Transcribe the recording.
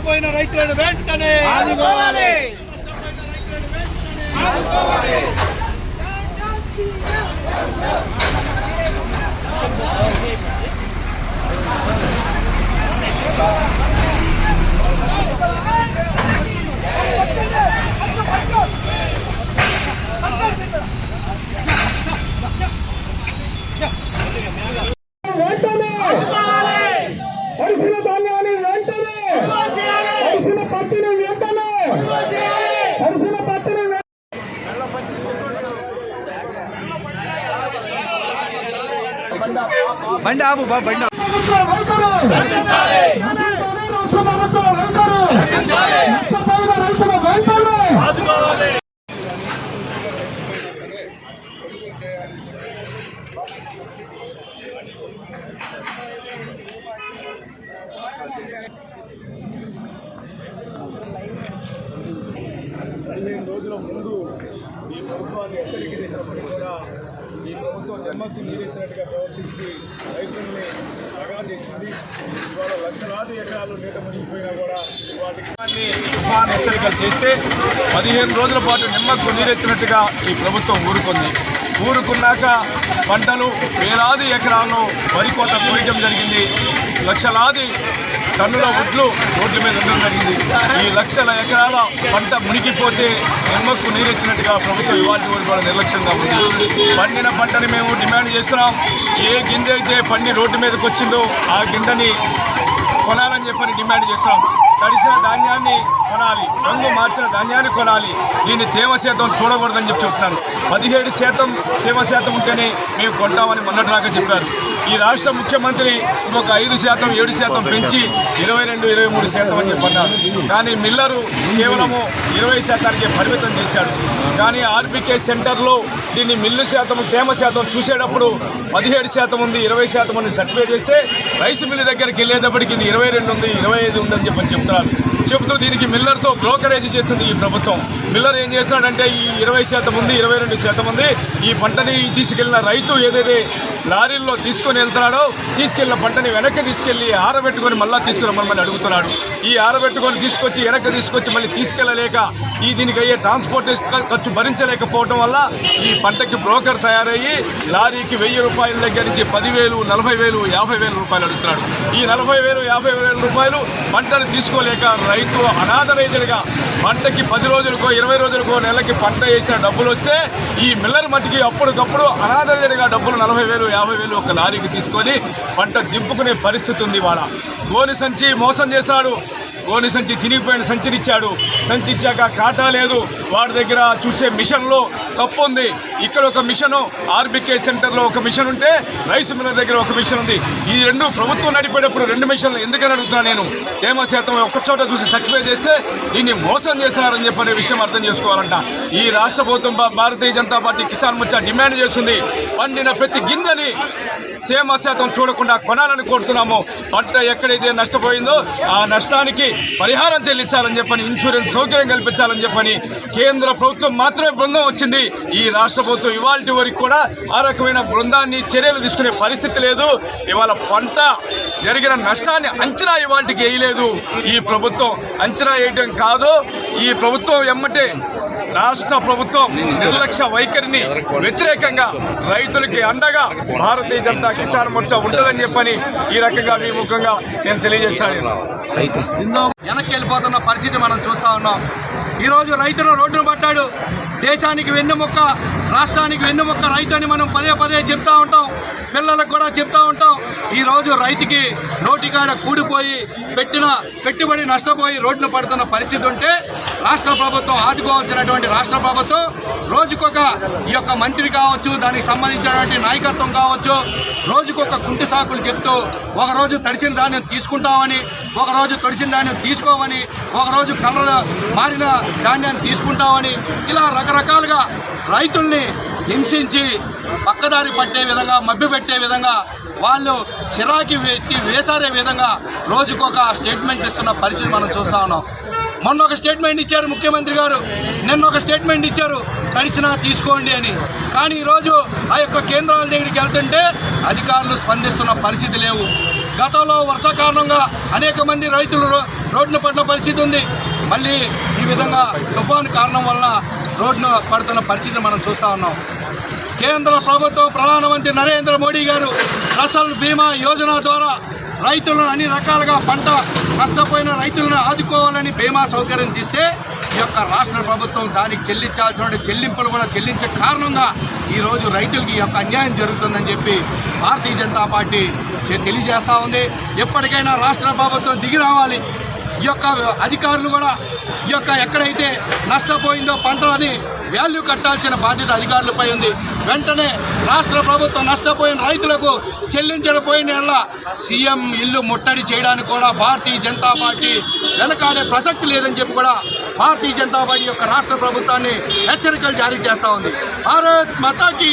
నష్టపోయిన రైతులను వెంటనే ఆదుకోవాలి. పరిశీల ధాన్యాన్ని వెంటనే పరిశీల పత్తిని వెంటనే పరిశీల పత్తిని బండి ఆపు బండి రోజుల ముందు ఈ ప్రభుత్వాన్ని హెచ్చరిక చేసినప్పటికీ కూడా ఈ ప్రభుత్వం జన్మకి నీరెత్తినట్టుగా ప్రవర్తించి రైతుల్ని దగా చేసింది. ఇవాళ లక్షలాది ఎకరాలు నీట మునిగిపోయినా కూడా వాటికి తుఫాన్ హెచ్చరికలు చేస్తే 15 రోజుల పాటు నిమ్మకు నీరెత్తినట్టుగా ఈ ప్రభుత్వం ఊరుకున్నాక పంటలు వేలాది ఎకరాల్లో వరి కోత కోయడం జరిగింది. లక్షలాది టన్నుల వడ్లు రోడ్ల మీద ఉండడం జరిగింది. ఈ లక్షల ఎకరాల పంట మునిగిపోతే నిమ్మకు నీరెత్తినట్టుగా ప్రభుత్వం ఇవాటి వరకు కూడా నిర్లక్ష్యంగా ఉంది. పండిన పంటని మేము డిమాండ్ చేస్తున్నాం. ఏ గింజ అయితే పండి రోడ్డు మీదకి వచ్చిందో ఆ గింజని కొనాలని చెప్పని డిమాండ్ చేస్తున్నాం. తడిసిన ధాన్యాన్ని కొనాలి, రంగు మార్చిన ధాన్యాన్ని కొనాలి. దీన్ని తేమ శాతం చూడకూడదని చెప్తున్నాను. 17% తేమ శాతం ఉంటేనే మేము కొంటామని మొన్నటిదాకా చెప్పారు. ఈ రాష్ట్ర ముఖ్యమంత్రి ఒక 5%, 7% పెంచి 22-23% అని చెప్పన్నారు. కానీ మిల్లరు కేవలము 20%కే పరిమితం చేశాడు. కానీ ఆర్బీకే సెంటర్లో దీన్ని మిల్లు శాతం తేమ శాతం చూసేటప్పుడు 17% ఉంది, 20% ఉంది సర్టిఫై చేస్తే రైస్ మిల్లు దగ్గరికి వెళ్ళేటప్పటికి ఇది 22 ఉంది, 25 ఉందని చెప్తున్నారు. చెబుతూ దీనికి మిల్లర్తో బ్రోకరేజ్ చేస్తుంది ఈ ప్రభుత్వం. మిల్లర్ ఏం చేస్తున్నాడంటే ఈ 20% ఉంది, 22% ఉంది, ఈ పంటని తీసుకెళ్లిన రైతు ఏదైతే లారీల్లో తీసుకొని వెళ్తున్నాడో తీసుకెళ్లిన పంటని వెనక్కి తీసుకెళ్లి ఆరబెట్టుకొని మళ్ళీ తీసుకురమ్మని అడుగుతున్నాడు. ఈ ఆరబెట్టుకొని తీసుకొచ్చి వెనక్కి తీసుకొచ్చి మళ్ళీ తీసుకెళ్లలేక ఈ దీనికి అయ్యే ట్రాన్స్పోర్టేషన్ ఖర్చు భరించలేకపోవడం వల్ల ఈ పంటకి బ్రోకర్ తయారయ్యి లారీకి 1000 రూపాయల దగ్గర నుంచి 10,000, 40,000, 50,000 రూపాయలు అడుగుతున్నాడు. ఈ 40,000, 50,000 రూపాయలు పంటను తీసుకోలేక రైతు అనాథరైతులుగా పంటకి 10 రోజులకో 20 రోజులకో నెలకి పంట వేసిన డబ్బులు వస్తే ఈ మిల్లర్ మట్టికి అప్పటికప్పుడు అనాథరైతులుగా డబ్బులు 40,000, 50,000 ఒక లారీకి తీసుకొని పంట దింపుకునే పరిస్థితి ఉంది. వాళ్ళ గోని సంచి మోసం చేస్తున్నాడు. గోని సంచి చినిగిపోయిన సంచినిచ్చాడు. సంచి ఇచ్చాక కాటా లేదు. వాడి దగ్గర చూసే మిషన్లో తప్పు ఉంది. ఇక్కడ ఒక మిషను ఆర్బీకే సెంటర్లో ఒక మిషన్ ఉంటే రైస్ మిల్లర్ దగ్గర ఒక మిషన్ ఉంది. ఈ రెండు ప్రభుత్వం నడిపేటప్పుడు 2 మిషన్లు ఎందుకని అడుగుతున్నా నేను. తేమ శాతం ఒక్క చోట చూసి సర్టిఫై చేస్తే దీన్ని మోసం చేస్తున్నారని చెప్పనే విషయం అర్థం చేసుకోవాలంట. ఈ రాష్ట్ర ప్రభుత్వం భారతీయ జనతా పార్టీ కిసాన్ మోర్చా డిమాండ్ చేస్తుంది. పండిన ప్రతి గింజని తేమ శాతం చూడకుండా కొనాలని కోరుతున్నాము. పంట ఎక్కడైతే నష్టపోయిందో ఆ నష్టానికి పరిహారం చెల్లించాలని చెప్పని, ఇన్సూరెన్స్ సౌకర్యం కల్పించాలని చెప్పని కేంద్ర ప్రభుత్వం మాత్రమే బృందం వచ్చింది. ఈ రాష్ట్ర ప్రభుత్వం ఇవాళ వరకు కూడా ఆ రకమైన బృందాన్ని చర్యలు తీసుకునే పరిస్థితి లేదు. ఇవాళ పంట జరిగిన నష్టాన్ని అంచనా ఇవాళకి వేయలేదు. ఈ ప్రభుత్వం అంచనా వేయటం కాదు, ఈ ప్రభుత్వం ఎమ్మటే రాష్ట్ర ప్రభుత్వం నిర్లక్ష్య వైఖరిని వ్యతిరేకంగా రైతులకి అండగా భారతీయ జనతా కిసాన్ మోర్చా ఉంటుందని చెప్పని ఈ రకంగా మీ ముఖంగా నేను తెలియజేస్తాను. వెనక్కి వెళ్ళిపోతున్న పరిస్థితి మనం చూస్తూ ఉన్నాం. ఈరోజు రైతులు రోడ్డును పట్టాడు. దేశానికి వెన్నెముక్క, రాష్ట్రానికి వెన్నెముక్క రైతు అని మనం పదే చెప్తూ ఉంటాం. పిల్లలకు కూడా చెప్తూ ఉంటాం. ఈరోజు రైతుకి నోటికాడ కూడిపోయి పెట్టిన పెట్టుబడి నష్టపోయి రోడ్డును పడుతున్న పరిస్థితి ఉంటే రాష్ట్ర ప్రభుత్వం ఆదుకోవాల్సినటువంటి రాష్ట్ర ప్రభుత్వం రోజుకొక ఈ యొక్క మంత్రి కావచ్చు, దానికి సంబంధించినటువంటి నాయకత్వం కావచ్చు, రోజుకొక కుంటి సాకులు చెప్తూ ఒకరోజు తడిసిన ధాన్యం తీసుకుంటామని, ఒకరోజు తడిసిన ధాన్యం తీసుకోమని, ఒకరోజు కలర్ మారిన ధాన్యాన్ని తీసుకుంటామని, ఇలా రకరకాలుగా రైతుల్ని హింసించి పక్కదారి పట్టే విధంగా, మభ్యపెట్టే విధంగా, వాళ్ళు చిరాకి వేసారే విధంగా రోజుకొక స్టేట్మెంట్ ఇస్తున్న పరిస్థితి మనం చూస్తూ ఉన్నాం. మొన్న ఒక స్టేట్మెంట్ ఇచ్చారు ముఖ్యమంత్రి గారు, నిన్న ఒక స్టేట్మెంట్ ఇచ్చారు తడిసినా తీసుకోండి అని. కానీ ఈరోజు ఆ యొక్క కేంద్రాల దగ్గరికి వెళ్తుంటే అధికారులు స్పందిస్తున్న పరిస్థితి లేవు. గతంలో వర్షాకారణంగా అనేక మంది రైతులు రోడ్డును పడిన పరిస్థితి ఉంది. మళ్ళీ ఈ విధంగా తుఫాను కారణం వలన రోడ్డును పడుతున్న పరిస్థితి మనం చూస్తూ ఉన్నాం. కేంద్ర ప్రభుత్వం ప్రధానమంత్రి నరేంద్ర మోడీ గారు ఫసల్ బీమా యోజన ద్వారా రైతులను అన్ని రకాలుగా పంట నష్టపోయిన రైతులను ఆదుకోవాలని బీమా సౌకర్యం తీస్తే ఈ యొక్క రాష్ట్ర ప్రభుత్వం దానికి చెల్లించాల్సిన చెల్లింపులు కూడా చెల్లించే కారణంగా ఈరోజు రైతులకి ఈ యొక్క అన్యాయం జరుగుతుందని చెప్పి భారతీయ జనతా పార్టీ తెలియజేస్తూ ఉంది. ఎప్పటికైనా రాష్ట్ర ప్రభుత్వం దిగి రావాలి. ఈ యొక్క అధికారులు కూడా ఈ యొక్క ఎక్కడైతే నష్టపోయిందో పంటలని వాల్యూ కట్టాల్సిన బాధ్యత అధికారులపై ఉంది. వెంటనే రాష్ట్ర ప్రభుత్వం నష్టపోయిన రైతులకు చెల్లించకపోయిన సీఎం ఇల్లు ముట్టడి చేయడానికి కూడా భారతీయ జనతా పార్టీ వెనకాడే ప్రసక్తి లేదని చెప్పి కూడా భారతీయ జనతా పార్టీ యొక్క రాష్ట్ర ప్రభుత్వాన్ని హెచ్చరికలు జారీ చేస్తూ ఉంది. భారత్ మాతాకి